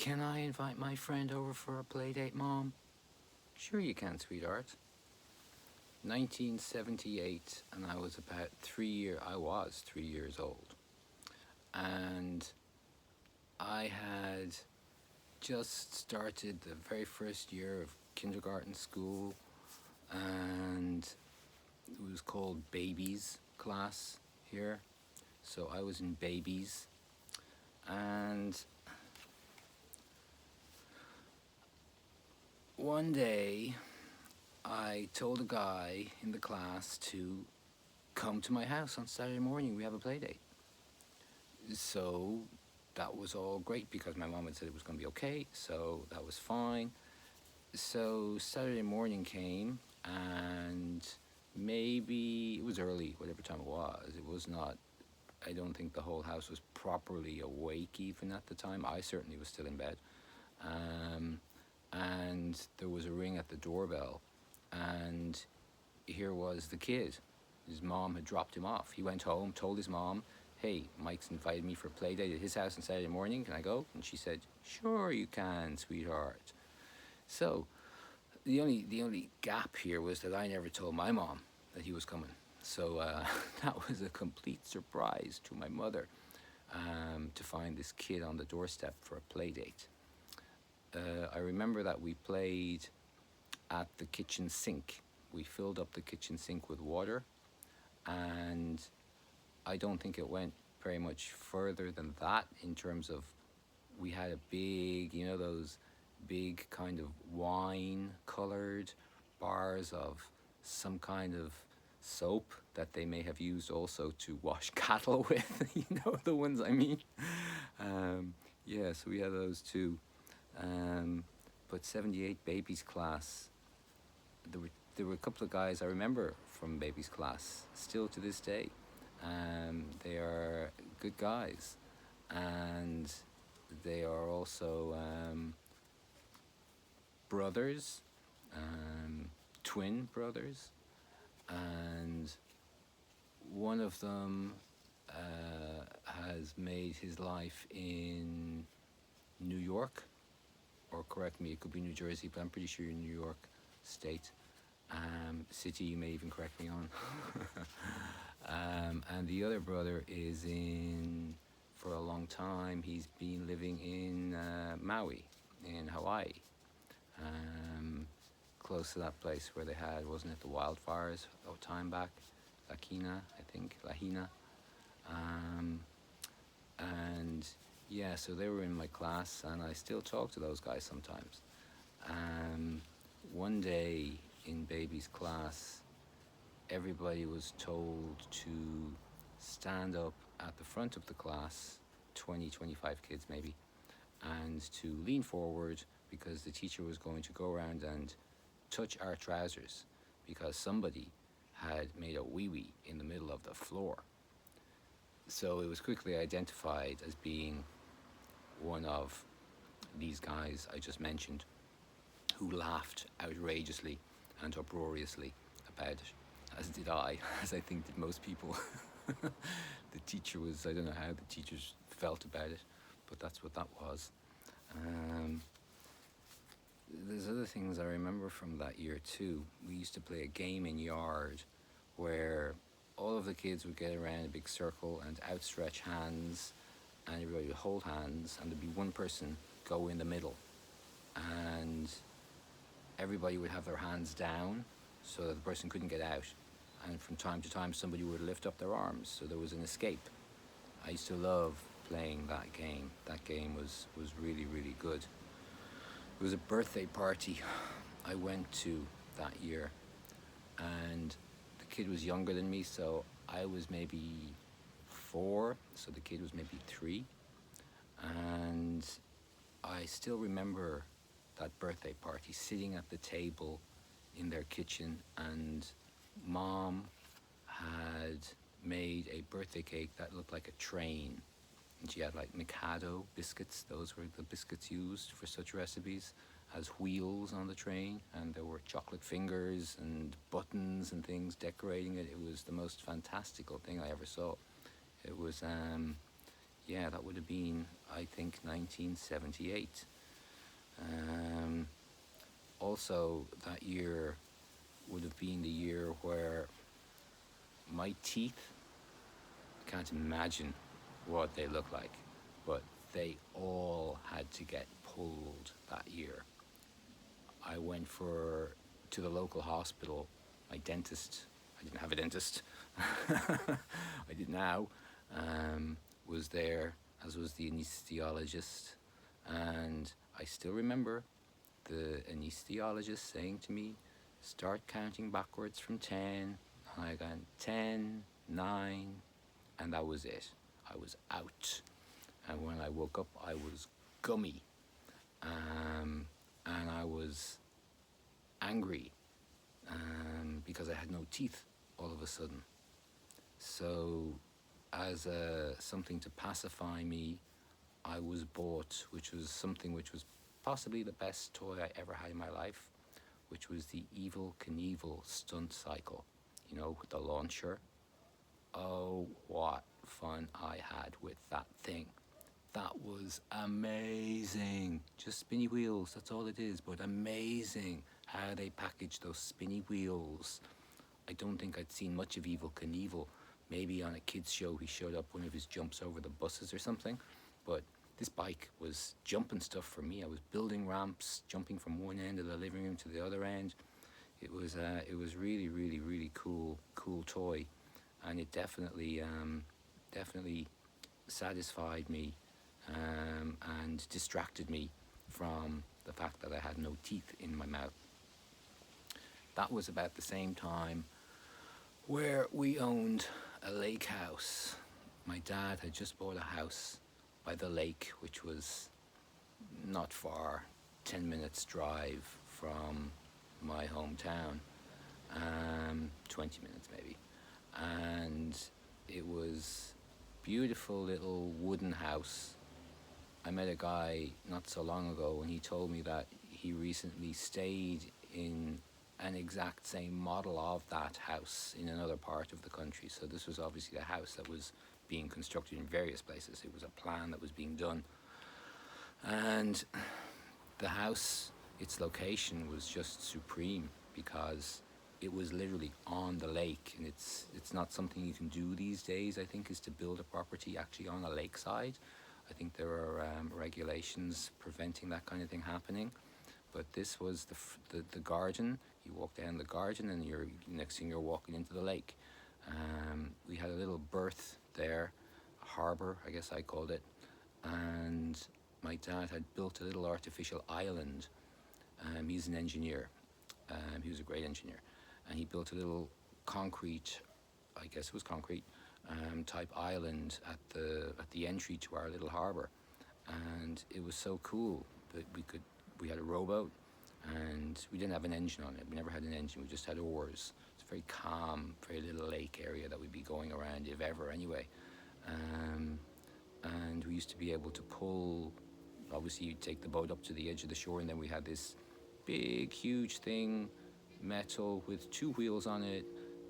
Can I invite my friend over for a play date, Mom? Sure you can, sweetheart. 1978, and I was 3 years old. And I had just started the very first year of kindergarten school, and it was called babies class here. So I was in babies, and one day I told a guy in the class to come to my house on Saturday morning. We have a play date. So that was all great because my mom had said it was going to be okay, so that was fine. So Saturday morning came, and maybe it was early, whatever time it was. It was not, I don't think the whole house was properly awake even at the time. I certainly was still in bed. And there was a ring at the doorbell, and here was the kid. His mom had dropped him off. He went home, told his mom, "Hey, Mike's invited me for a play date at his house on Saturday morning. Can I go?" And she said, "Sure you can, sweetheart." So the only gap here was that I never told my mom that he was coming. So that was a complete surprise to my mother, to find this kid on the doorstep for a play date. I remember that we played at the kitchen sink. We filled up the kitchen sink with water, and I don't think it went very much further than that in terms of, we had a big, those big kind of wine colored bars of some kind of soap that they may have used also to wash cattle with. The ones I mean. Yeah, so we had those too. But 78 babies class, there were a couple of guys I remember from babies class still to this day. They are good guys, and they are also brothers, twin brothers, and one of them has made his life in New York, or correct me, it could be New Jersey, but I'm pretty sure you're New York State. City, you may even correct me on. And the other brother is for a long time, he's been living in Maui, in Hawaii. Close to that place where they had, wasn't it, the wildfires a time back? Lahina. And yeah, so they were in my class, and I still talk to those guys sometimes. One day in baby's class, everybody was told to stand up at the front of the class, 20-25 kids maybe, and to lean forward because the teacher was going to go around and touch our trousers because somebody had made a wee-wee in the middle of the floor. So it was quickly identified as being one of these guys I just mentioned, who laughed outrageously and uproariously about it, as did I, as I think did most people. The teacher was, I don't know how the teachers felt about it, but that's what that was. There's other things I remember from that year too. We used to play a game in yard where all of the kids would get around a big circle and outstretch hands, and everybody would hold hands, and there'd be one person go in the middle, and everybody would have their hands down so that the person couldn't get out, and from time to time somebody would lift up their arms so there was an escape. I used to love playing that game. That game was really, really good. It was a birthday party I went to that year, and the kid was younger than me, so I was maybe 4, so the kid was maybe 3, and I still remember that birthday party, sitting at the table in their kitchen, and Mom had made a birthday cake that looked like a train, and she had like Mikado biscuits. Those were the biscuits used for such recipes, as wheels on the train, and there were chocolate fingers and buttons and things decorating it. It was the most fantastical thing I ever saw. It was yeah, that would have been, I think, 1978. Um, Also, that year would have been the year where my teeth, I can't imagine what they look like, but they all had to get pulled that year. I went to the local hospital. My dentist, I didn't have a dentist, I did now, was there, as was the anesthesiologist. And I still remember the anesthesiologist saying to me, start counting backwards from 10. And I went 10, 9, and that was it. I was out. And when I woke up, I was gummy. And I was angry because I had no teeth all of a sudden. So, as something to pacify me, I was bought, which was something which was possibly the best toy I ever had in my life, which was the Evel Knievel stunt cycle, with the launcher. Oh, what fun I had with that thing. That was amazing. Just spinny wheels, that's all it is, but amazing how they packaged those spinny wheels. I don't think I'd seen much of Evel Knievel. Maybe on a kids show he showed up one of his jumps over the buses or something, but this bike was jumping stuff for me. I was building ramps, jumping from one end of the living room to the other end. It was really, really, really cool toy, and it definitely satisfied me and distracted me from the fact that I had no teeth in my mouth. That was about the same time where we owned a lake house. My dad had just bought a house by the lake, which was not far, 10 minutes drive from my hometown, 20 minutes maybe. And it was beautiful little wooden house. I met a guy not so long ago and he told me that he recently stayed in an exact same model of that house in another part of the country. So this was obviously a house that was being constructed in various places. It was a plan that was being done. And the house, its location was just supreme because it was literally on the lake, and it's not something you can do these days, I think, is to build a property actually on a lakeside. I think there are regulations preventing that kind of thing happening. But this was the garden. You walk down the garden and next thing you're walking into the lake. We had a little berth there, a harbour, I guess I called it. And my dad had built a little artificial island. He's an engineer. He was a great engineer. And he built a little concrete, I guess it was concrete, type island at the entry to our little harbour. And it was so cool that we had a rowboat, and we didn't have an engine on it. We never had an engine, we just had oars. It's a very calm, very little lake area that we'd be going around, if ever, anyway. And we used to be able to pull, obviously you'd take the boat up to the edge of the shore, and then we had this big, huge thing, metal with 2 wheels on it,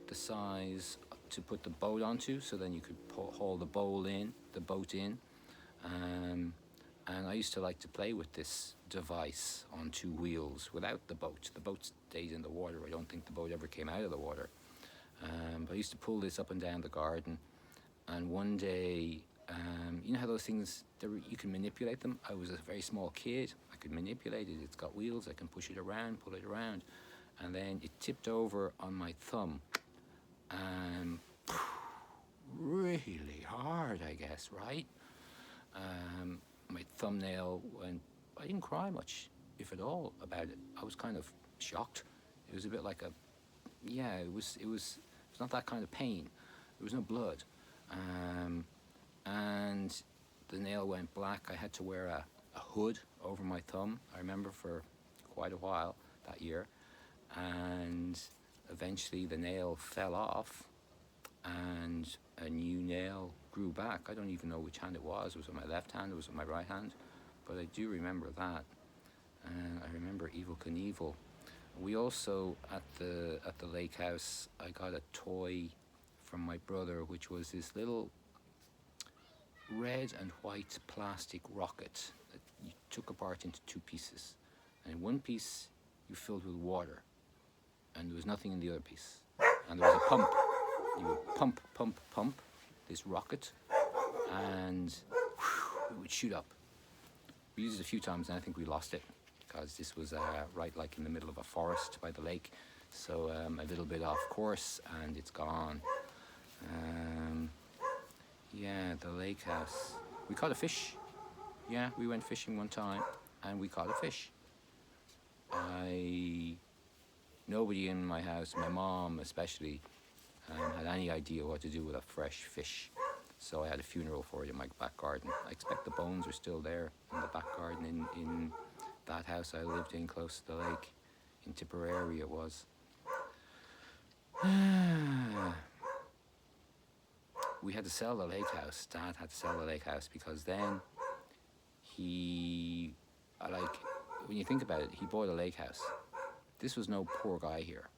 the size to put the boat onto, so then you could haul the boat in. And I used to like to play with this device on 2 wheels without the boat. The boat stayed in the water. I don't think the boat ever came out of the water. But I used to pull this up and down the garden. And one day, you know how those things, you can manipulate them? I was a very small kid. I could manipulate it. It's got wheels. I can push it around, pull it around. And then it tipped over on my thumb. Really hard, I guess, right? My thumbnail went. I didn't cry much, if at all, about it. I was kind of shocked. It was a bit like it was not that kind of pain. There was no blood. And the nail went black. I had to wear a hood over my thumb, I remember, for quite a while that year. And eventually the nail fell off and a new nail grew back. I don't even know which hand it was. It was on my left hand, it was on my right hand, but I do remember that. And I remember Evel Knievel. We also, at the lake house, I got a toy from my brother, which was this little, red and white plastic rocket that you took apart into two pieces. And in one piece you filled with water, and there was nothing in the other piece. And there was a pump. You would pump this rocket, and it would shoot up. We used it a few times, and I think we lost it because this was right like in the middle of a forest by the lake. So a little bit off course, and it's gone. Yeah, the lake house. We caught a fish. Yeah, we went fishing one time, and we caught a fish. Nobody in my house, my mom especially, had any idea what to do with a fresh fish. So I had a funeral for it in my back garden. I expect the bones are still there in the back garden in that house I lived in close to the lake. In Tipperary it was. We had to sell the lake house. Dad had to sell the lake house because then when you think about it, he bought a lake house. This was no poor guy here.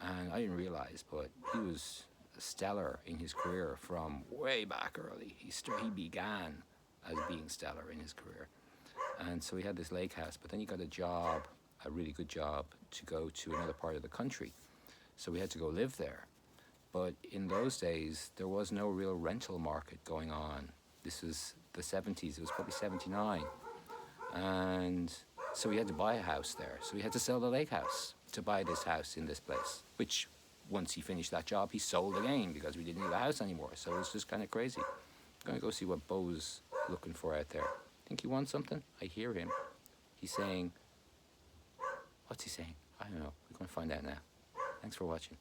And I didn't realize, but he was stellar in his career from way back early. He began as being stellar in his career. And so he had this lake house, but then he got a job, a really good job, to go to another part of the country. So we had to go live there. But in those days, there was no real rental market going on. This was the 70s, it was probably 79. And so he had to buy a house there. So he had to sell the lake house to buy this house in this place, which once he finished that job, he sold again because we didn't need a house anymore. So it was just kind of crazy. I'm going to go see what Bo's looking for out there. Think he wants something? I hear him. He's saying, what's he saying? I don't know. We're going to find out now. Thanks for watching.